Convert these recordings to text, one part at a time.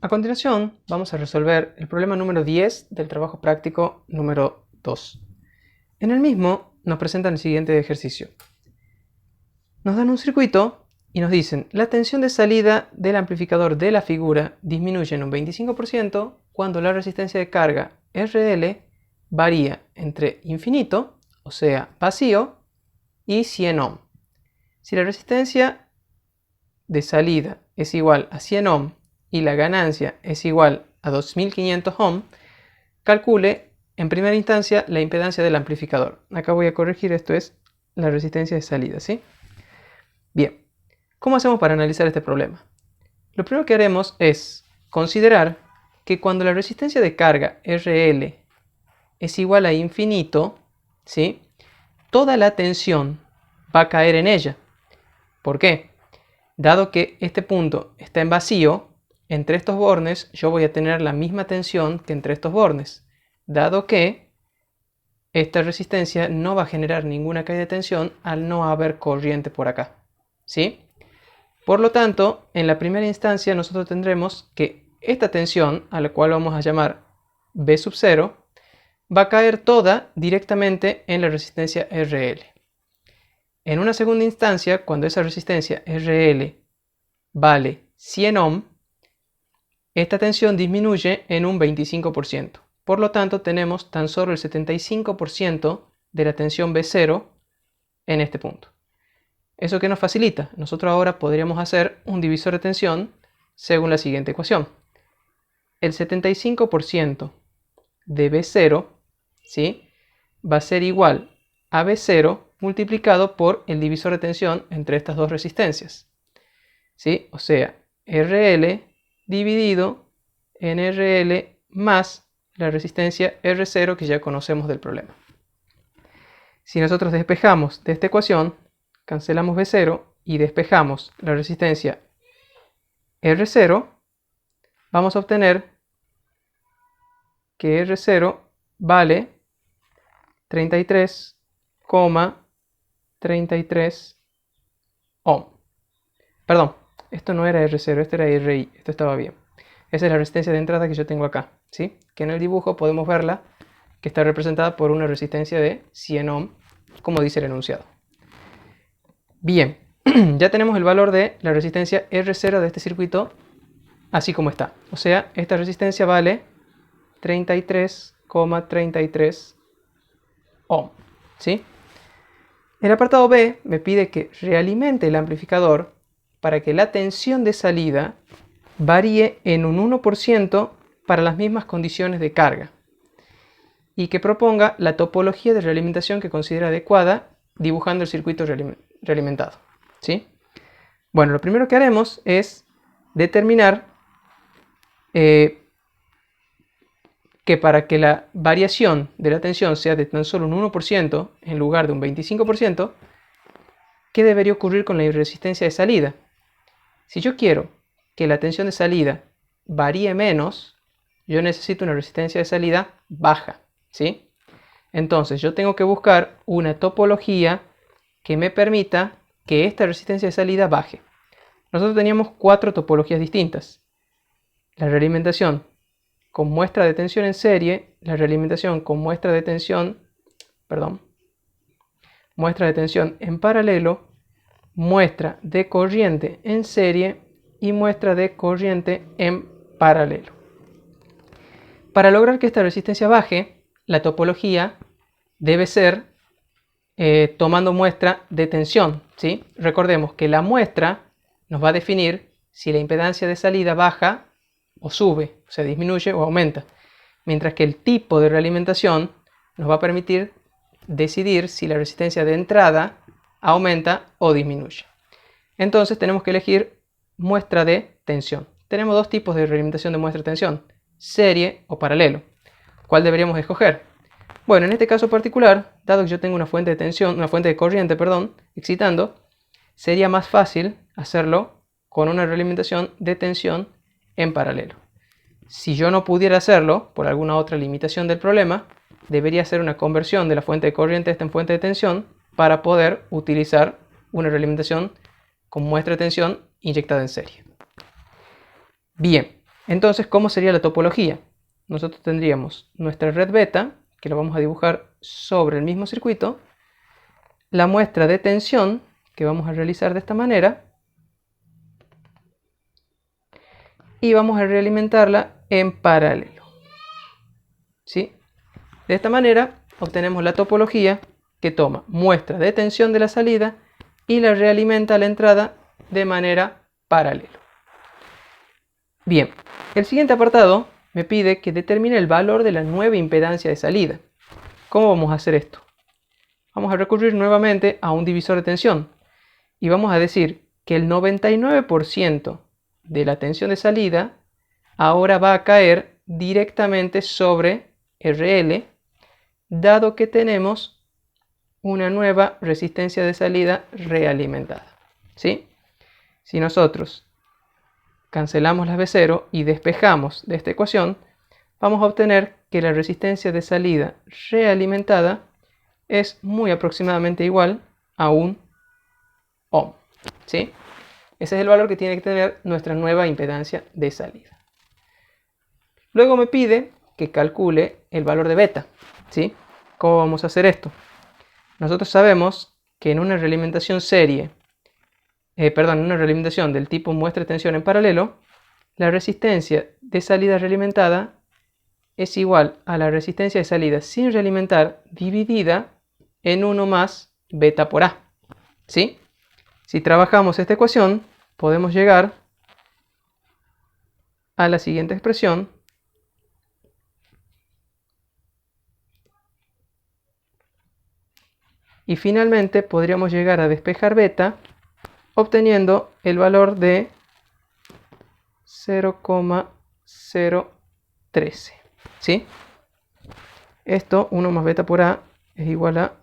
A continuación, vamos a resolver el problema número 10 del trabajo práctico número 2. En el mismo nos presentan el siguiente ejercicio. Nos dan un circuito y nos dicen la tensión de salida del amplificador de la figura disminuye en un 25% cuando la resistencia de carga RL varía entre infinito, o sea, vacío, y 100 ohm. Si la resistencia de salida es igual a 100 ohm y la ganancia es igual a 2500 ohm, calcule en primera instancia la impedancia del amplificador. Acá voy a corregir, esto es la resistencia de salida, ¿sí? Bien, ¿cómo hacemos para analizar este problema? Lo primero que haremos es considerar que cuando la resistencia de carga RL es igual a infinito, ¿sí?, toda la tensión va a caer en ella. ¿Por qué? Dado que este punto está en vacío, entre estos bornes yo voy a tener la misma tensión que entre estos bornes, dado que esta resistencia no va a generar ninguna caída de tensión al no haber corriente por acá, ¿sí? Por lo tanto, en la primera instancia nosotros tendremos que esta tensión, a la cual vamos a llamar B sub 0, va a caer toda directamente en la resistencia RL. En una segunda instancia, cuando esa resistencia RL vale 100 ohm, esta tensión disminuye en un 25%. Por lo tanto, tenemos tan solo el 75% de la tensión B0 en este punto. ¿Eso qué nos facilita? Nosotros ahora podríamos hacer un divisor de tensión según la siguiente ecuación. El 75% de B0, ¿sí?, va a ser igual a B0 multiplicado por el divisor de tensión entre estas dos resistencias, ¿sí? O sea, RL dividido en RL más la resistencia R0 que ya conocemos del problema. Si nosotros despejamos de esta ecuación, cancelamos B0 y despejamos la resistencia R0, vamos a obtener que R0 vale 33,33 ohm. Perdón, esto no era R0, esto era RI, esto estaba bien. Esa es la resistencia de entrada que yo tengo acá, ¿sí? Que en el dibujo podemos verla, que está representada por una resistencia de 100 ohm, como dice el enunciado. Bien, ya tenemos el valor de la resistencia R0 de este circuito, así como está. O sea, esta resistencia vale 33,33 ohm, ¿sí? El apartado B me pide que realimente el amplificador para que la tensión de salida varíe en un 1% para las mismas condiciones de carga y que proponga la topología de realimentación que considera adecuada dibujando el circuito realimentado, ¿sí? Bueno, lo primero que haremos es determinar que para que la variación de la tensión sea de tan solo un 1% en lugar de un 25%, ¿qué debería ocurrir con la resistencia de salida? Si yo quiero que la tensión de salida varíe menos, yo necesito una resistencia de salida baja, ¿sí? Entonces yo tengo que buscar una topología que me permita que esta resistencia de salida baje. Nosotros teníamos 4 topologías distintas. La realimentación con muestra de tensión en serie, la realimentación con muestra de tensión en paralelo, muestra de corriente en serie y muestra de corriente en paralelo. Para lograr que esta resistencia baje, la topología debe ser tomando muestra de tensión, ¿sí? Recordemos que la muestra nos va a definir si la impedancia de salida baja o sube, o sea, disminuye o aumenta, mientras que el tipo de realimentación nos va a permitir decidir si la resistencia de entrada aumenta o disminuye. Entonces tenemos que elegir muestra de tensión. Tenemos dos tipos de realimentación de muestra de tensión, serie o paralelo. ¿Cuál deberíamos escoger? Bueno, en este caso particular, dado que yo tengo una fuente de tensión, una fuente de corriente, excitando, sería más fácil hacerlo con una realimentación de tensión en paralelo. Si yo no pudiera hacerlo por alguna otra limitación del problema, debería hacer una conversión de la fuente de corriente esta en fuente de tensión para poder utilizar una realimentación con muestra de tensión inyectada en serie. Bien, Entonces, ¿cómo sería la topología? Nosotros tendríamos nuestra red beta, que la vamos a dibujar sobre el mismo circuito, la muestra de tensión, que vamos a realizar de esta manera, y vamos a realimentarla en paralelo. ¿Sí? De esta manera obtenemos la topología que toma muestra de tensión de la salida y la realimenta a la entrada de manera paralela. Bien, el siguiente apartado me pide que determine el valor de la nueva impedancia de salida. ¿Cómo vamos a hacer esto? Vamos a recurrir nuevamente a un divisor de tensión y vamos a decir que el 99% de la tensión de salida ahora va a caer directamente sobre RL, dado que tenemos una nueva resistencia de salida realimentada. ¿Sí? Si nosotros cancelamos las B0 y despejamos de esta ecuación, vamos a obtener que la resistencia de salida realimentada es muy aproximadamente igual a 1 ohm. ¿Sí? Ese es el valor que tiene que tener nuestra nueva impedancia de salida. Luego me pide que calcule el valor de beta. ¿Sí? ¿Cómo vamos a hacer esto? Nosotros sabemos que en una realimentación en una realimentación del tipo muestra de tensión en paralelo, la resistencia de salida realimentada es igual a la resistencia de salida sin realimentar dividida en 1 más beta por A. ¿Sí? Si trabajamos esta ecuación, podemos llegar a la siguiente expresión, y finalmente podríamos llegar a despejar beta obteniendo el valor de 0,013. ¿Sí? Esto, 1 más beta por A, es igual a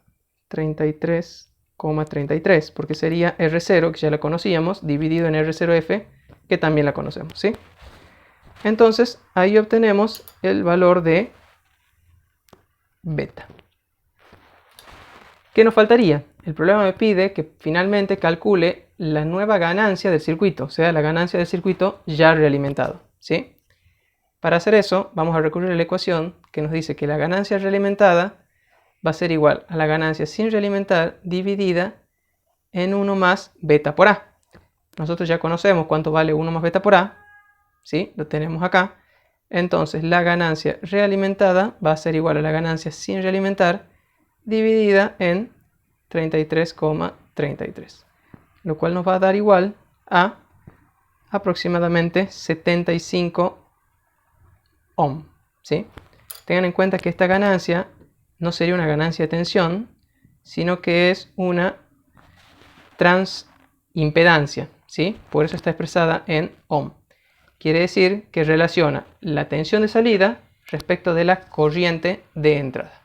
33,33, porque sería R0, que ya la conocíamos, dividido en R0F, que también la conocemos. ¿Sí? Entonces, ahí obtenemos el valor de beta. ¿Qué nos faltaría? El problema me pide que finalmente calcule la nueva ganancia del circuito, o sea, la ganancia del circuito ya realimentado. ¿Sí? Para hacer eso, vamos a recurrir a la ecuación que nos dice que la ganancia realimentada va a ser igual a la ganancia sin realimentar dividida en 1 más beta por A. Nosotros ya conocemos cuánto vale 1 más beta por A, ¿sí? Lo tenemos acá. Entonces, la ganancia realimentada va a ser igual a la ganancia sin realimentar dividida en 33,33, lo cual nos va a dar igual a aproximadamente 75 ohm. ¿Sí? Tengan en cuenta que esta ganancia no sería una ganancia de tensión, sino que es una transimpedancia. ¿Sí? Por eso está expresada en ohm. Quiere decir que relaciona la tensión de salida respecto de la corriente de entrada.